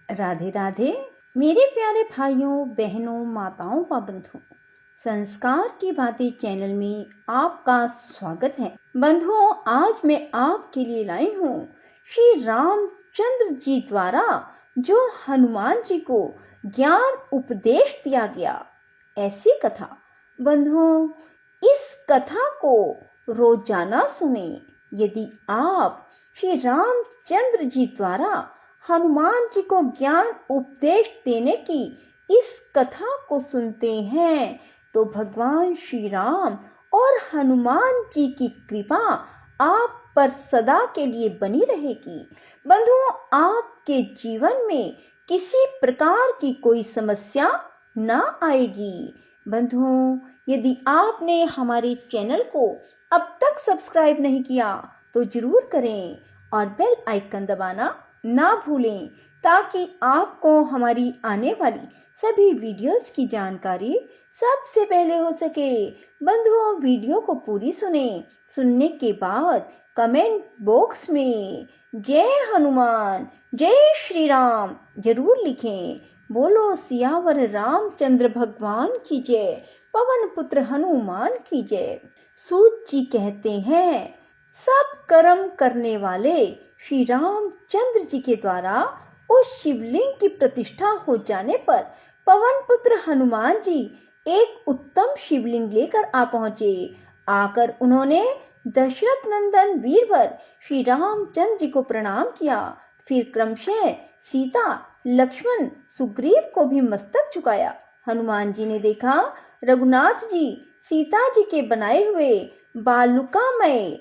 राधे राधे मेरे प्यारे भाइयों बहनों माताओं व बंधुओं, संस्कार की बातें चैनल में आपका स्वागत है। बंधुओं, आज मैं आपके लिए लाई हूँ श्री रामचंद्र जी द्वारा जो हनुमान जी को ज्ञान उपदेश दिया गया, ऐसी कथा। बंधुओं, इस कथा को रोजाना सुने। यदि आप श्री रामचंद्र जी द्वारा हनुमान जी को ज्ञान उपदेश देने की इस कथा को सुनते हैं तो भगवान श्री राम और हनुमान जी की कृपा आप पर सदा के लिए बनी रहेगी। बंधुओं, आपके जीवन में किसी प्रकार की कोई समस्या ना आएगी। बंधुओं, यदि आपने हमारे चैनल को अब तक सब्सक्राइब नहीं किया तो जरूर करें और बेल आइकन दबाना ना भूलें ताकि आपको हमारी आने वाली सभी वीडियोस की जानकारी सबसे पहले हो सके। बंधुओं, वीडियो को पूरी सुने। सुनने के बाद कमेंट बॉक्स में जय हनुमान जय श्री राम जरूर लिखें। बोलो सियावर रामचंद्र भगवान की जय, पवन पुत्र हनुमान की जय। सूत जी कहते हैं, सब कर्म करने वाले श्री रामचंद्र जी के द्वारा उस शिवलिंग की प्रतिष्ठा हो जाने पर पवन पुत्र हनुमान जी एक उत्तम शिवलिंग लेकर आ पहुंचे। आकर उन्होंने दशरथ नंदन वीरवर श्री रामचंद्र जी को प्रणाम किया। फिर क्रमशः सीता, लक्ष्मण, सुग्रीव को भी मस्तक झुकाया। हनुमान जी ने देखा रघुनाथ जी सीता जी के बनाए हुए बालुकामय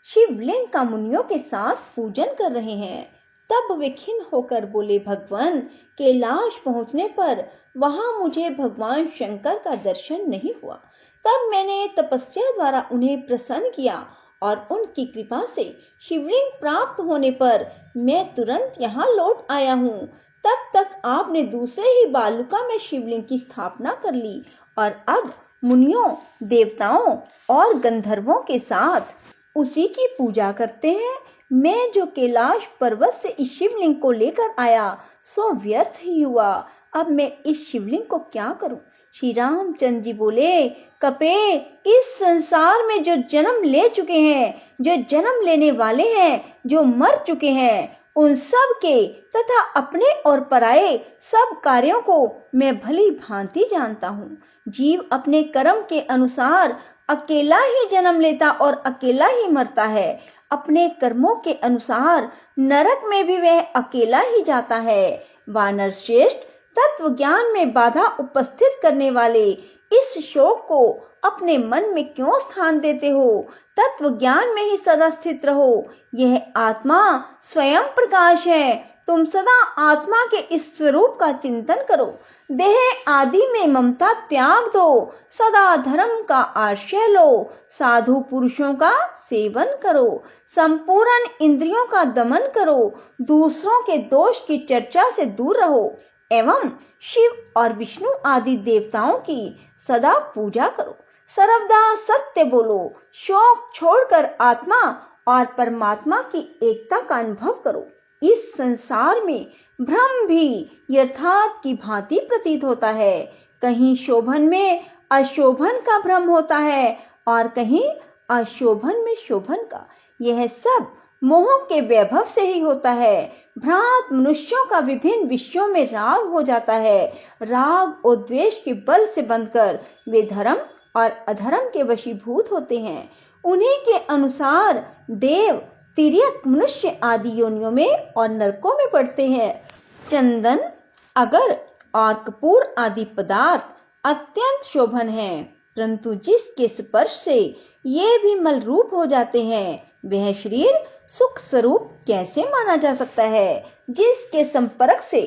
शिवलिंग का मुनियों के साथ पूजन कर रहे हैं। तब वे खिन्न होकर बोले, भगवान, कैलाश पहुंचने पर वहां मुझे भगवान शंकर का दर्शन नहीं हुआ। तब मैंने तपस्या द्वारा उन्हें प्रसन्न किया और उनकी कृपा से शिवलिंग प्राप्त होने पर मैं तुरंत यहाँ लौट आया हूँ। तब तक आपने दूसरे ही बालुका में शिवलिंग की स्थापना कर ली और अब मुनियों, देवताओं और गंधर्वों के साथ उसी की पूजा करते हैं। मैं जो कैलाश पर्वत से इस शिवलिंग को लेकर आया सो व्यर्थ ही हुआ। अब मैं इस शिवलिंग को क्या करूं? श्री रामचंद्र जी बोले, कपे, इस संसार में जो जन्म ले चुके हैं, जो जन्म लेने वाले हैं, जो मर चुके हैं, उन सब के तथा अपने और पराये सब कार्यों को मैं भली भांति जानता हूँ। जीव अपने कर्म के अनुसार अकेला ही जन्म लेता और अकेला ही मरता है। अपने कर्मों के अनुसार नरक में भी वह अकेला ही जाता है। वानर श्रेष्ठ, तत्व ज्ञान में बाधा उपस्थित करने वाले इस शोक को अपने मन में क्यों स्थान देते हो? तत्व ज्ञान में ही सदा स्थित रहो। यह आत्मा स्वयं प्रकाश है। तुम सदा आत्मा के इस स्वरूप का चिंतन करो। देह आदि में ममता त्याग दो। सदा धर्म का आश्रय लो। साधु पुरुषों का सेवन करो। संपूर्ण इंद्रियों का दमन करो। दूसरों के दोष की चर्चा से दूर रहो एवं शिव और विष्णु आदि देवताओं की सदा पूजा करो। सर्वदा सत्य बोलो। शोक छोड़कर आत्मा और परमात्मा की एकता का अनुभव करो। इस संसार में भ्रम भी यथार्थ की भांति प्रतीत होता है। कहीं शोभन में अशोभन का भ्रम होता है और कहीं अशोभन में शोभन का। यह सब मोह के वैभव से ही होता है। भ्रांत मनुष्यों का विभिन्न विषयों में राग हो जाता है। राग और द्वेष के बल से बंधकर वे धर्म और अधर्म के वशीभूत होते हैं। उन्हीं के अनुसार देव, तिर्यक, मनुष्य आदि योनियों में और नरकों में पड़ते हैं। चंदन, अगर और कपूर आदि पदार्थ अत्यंत शोभन हैं, परंतु जिसके स्पर्श से ये भी मल रूप हो जाते हैं, वह शरीर सुख स्वरूप कैसे माना जा सकता है? जिसके संपर्क से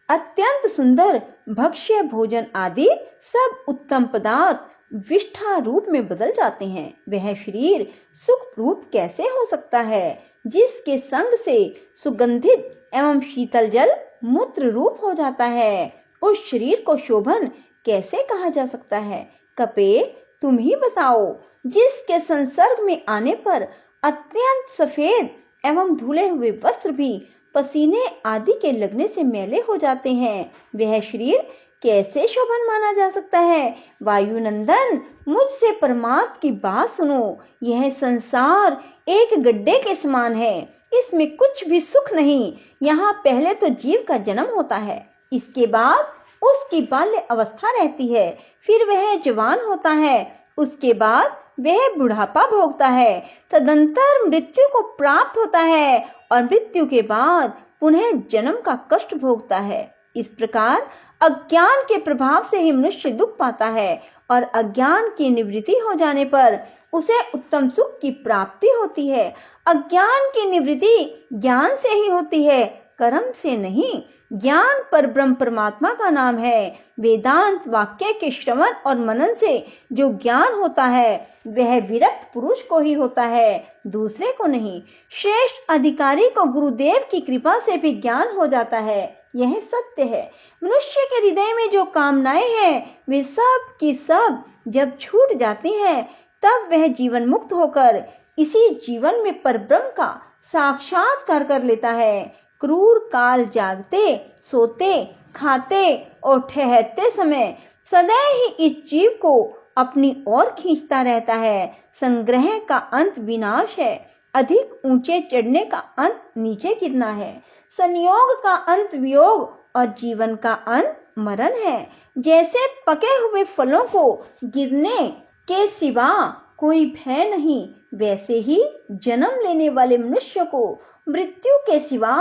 अत्यंत सुंदर भक्ष्य भोजन आदि सब उत्तम पदार्थ विष्ठा रूप में बदल जाते हैं, वह शरीर सुख रूप कैसे हो सकता है? जिसके संग से सुगंधित एवं शीतल जल मूत्र रूप हो जाता है, उस शरीर को शोभन कैसे कहा जा सकता है? कपे, तुम ही बताओ। जिसके संसर्ग में आने पर अत्यंत सफेद एवं धुले हुए वस्त्र भी पसीने आदि के लगने से मैले हो जाते हैं, वह शरीर कैसे शोभन माना जा सकता है? वायुनंदन, मुझसे परमात्मा की बात सुनो। यह संसार एक गड्ढे के समान है, इसमें कुछ भी सुख नहीं। यहाँ पहले तो जीव का जन्म होता है, इसके बाद उसकी बाल्य अवस्था रहती है, फिर वह जवान होता है, उसके बाद वह बुढ़ापा भोगता है, तदंतर मृत्यु को प्राप्त होता है और मृत्यु के बाद पुनः जन्म का कष्ट भोगता है। इस प्रकार अज्ञान के प्रभाव से ही मनुष्य दुख पाता है और अज्ञान की निवृत्ति हो जाने पर उसे उत्तम सुख की प्राप्ति होती है। अज्ञान की निवृत्ति ज्ञान से ही होती है, कर्म से नहीं। ज्ञान पर ब्रह्म परमात्मा का नाम है। वेदांत वाक्य के श्रवण और मनन से जो ज्ञान होता है वह विरक्त पुरुष को ही होता है, दूसरे को नहीं। श्रेष्ठ अधिकारी को गुरुदेव की कृपा से भी ज्ञान हो जाता है, यह सत्य है। मनुष्य के हृदय में जो कामनाएं हैं वे सब की सब जब छूट जाती हैं तब वह जीवन मुक्त होकर इसी जीवन में परब्रह्म का साक्षात्कार कर लेता है। क्रूर काल जागते, सोते, खाते और ठहरते समय सदैव ही इस जीव को अपनी ओर खींचता रहता है। संग्रह का अंत विनाश है, अधिक ऊंचे चढ़ने का अंत नीचे गिरना है। संयोग का अंत वियोग और जीवन का अंत मरण है। जैसे पके हुए फलों को गिरने के सिवा कोई भय नहीं, वैसे ही जन्म लेने वाले मनुष्य को मृत्यु के सिवा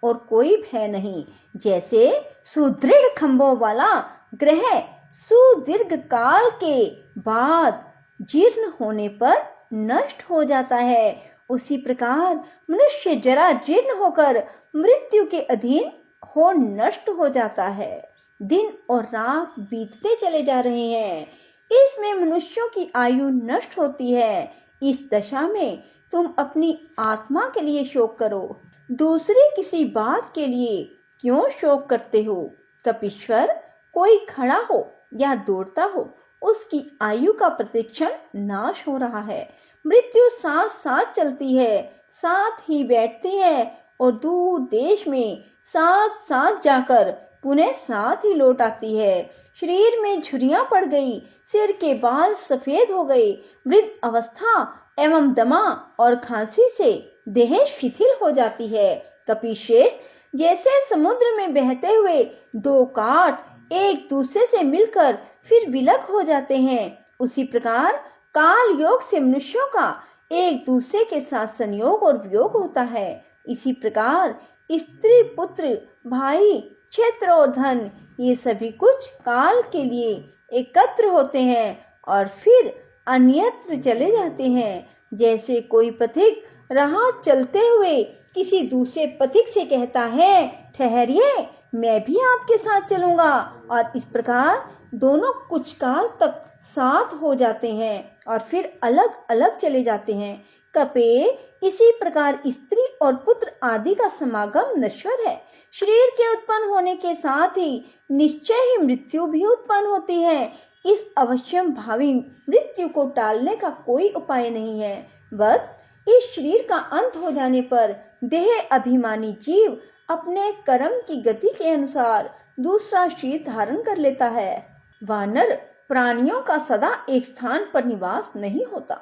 और कोई भय नहीं। जैसे सुदृढ़ खंभों वाला ग्रह सुदीर्घ काल के बाद जीर्ण होने पर नष्ट हो जाता है, उसी प्रकार मनुष्य जरा जीर्ण होकर मृत्यु के अधीन हो नष्ट हो जाता है। दिन और रात बीतते चले जा रहे हैं, इसमें मनुष्यों की आयु नष्ट होती है। इस दशा में तुम अपनी आत्मा के लिए शोक करो, दूसरी किसी बात के लिए क्यों शोक करते हो? कपीश्वर, कोई खड़ा हो या दौड़ता हो, उसकी आयु का प्रतिक्षण नाश हो रहा है। मृत्यु साथ साथ चलती है, साथ ही बैठती है और दूर देश में साथ साथ जाकर पुनः साथ ही लौट आती है। शरीर में झुर्रियां पड़ गई, सिर के बाल सफेद हो गए, वृद्ध अवस्था एवं दमा और खांसी से देह शिथिल हो जाती है। कपीश्रेष्ठ, जैसे समुद्र में बहते हुए दो काट एक दूसरे से मिलकर फिर विलग हो जाते हैं, उसी प्रकार काल योग से मनुष्यों का एक दूसरे के साथ संयोग और वियोग होता है। इसी प्रकार स्त्री, पुत्र, भाई, क्षेत्र और धन, ये सभी कुछ काल के लिए एकत्र होते हैं और फिर अन्यत्र चले जाते हैं। जैसे कोई पथिक राह चलते हुए किसी दूसरे पथिक से कहता है, ठहरिए, मैं भी आपके साथ चलूंगा, और इस प्रकार दोनों कुछ काल तक साथ हो जाते हैं और फिर अलग अलग चले जाते हैं। कपे, इसी प्रकार स्त्री और पुत्र आदि का समागम नश्वर है। शरीर के उत्पन्न होने के साथ ही निश्चय ही मृत्यु भी उत्पन्न होती है। इस अवश्यम भावी मृत्यु को टालने का कोई उपाय नहीं है। बस इस शरीर का अंत हो जाने पर देह अभिमानी जीव अपने कर्म की गति के अनुसार दूसरा शरीर धारण कर लेता है। वानर प्राणियों का सदा एक स्थान पर निवास नहीं होता।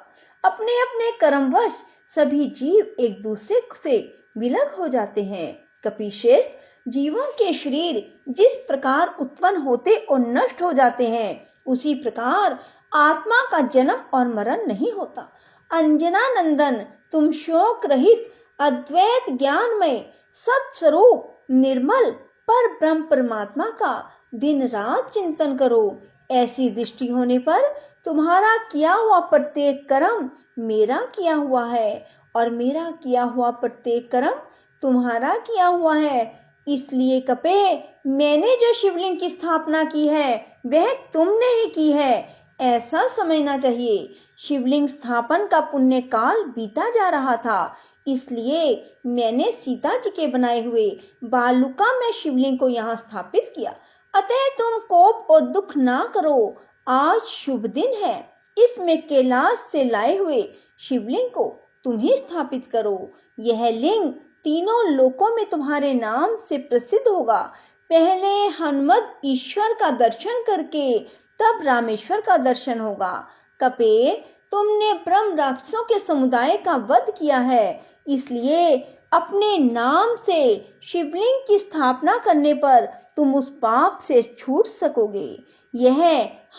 अपने अपने कर्मवश सभी जीव एक दूसरे से विलग हो जाते हैं। कपीश्रेष्ठ, जीवों के शरीर जिस प्रकार उत्पन्न होते और नष्ट हो जाते हैं, उसी प्रकार आत्मा का जन्म और मरण नहीं होता। अंजना नंदन, तुम शोक रहित अद्वैत ज्ञानमय सत्स्वरूप निर्मल पर ब्रह्म परमात्मा का दिन रात चिंतन करो। ऐसी दृष्टि होने पर तुम्हारा किया हुआ प्रत्येक कर्म मेरा किया हुआ है और मेरा किया हुआ प्रत्येक कर्म तुम्हारा किया हुआ है। इसलिए कपे, मैंने जो शिवलिंग की स्थापना की है वह तुमने ही की है, ऐसा समझना चाहिए। शिवलिंग स्थापन का पुण्य काल बीता जा रहा था, इसलिए मैंने सीता जी के बनाए हुए बालुका में शिवलिंग को यहाँ स्थापित किया। अतः तुम कोप और दुख ना करो, आज शुभ दिन है, इसमें कैलाश से लाए हुए शिवलिंग को तुम ही स्थापित करो। यह लिंग तीनों लोकों में तुम्हारे नाम से प्रसिद्ध होगा। पहले हनुमत ईश्वर का दर्शन करके तब रामेश्वर का दर्शन होगा। कपेल, तुमने ब्रह्म राक्षसों के समुदाय का वध किया है, इसलिए अपने नाम से शिवलिंग की स्थापना करने पर तुम उस पाप से छूट सकोगे। यह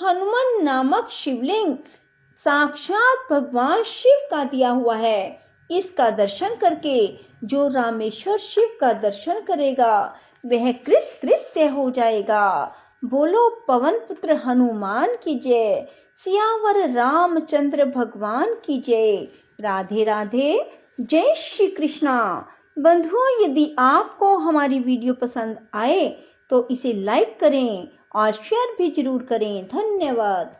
हनुमान नामक शिवलिंग साक्षात भगवान शिव का दिया हुआ है। इसका दर्शन करके जो रामेश्वर शिव का दर्शन करेगा वह कृतकृत्य हो जाएगा। बोलो पवन पुत्र हनुमान की जय, सियावर रामचंद्र भगवान की जय। राधे राधे, जय श्री कृष्णा। बंधुओं, यदि आपको हमारी वीडियो पसंद आए तो इसे लाइक करें और शेयर भी जरूर करें। धन्यवाद।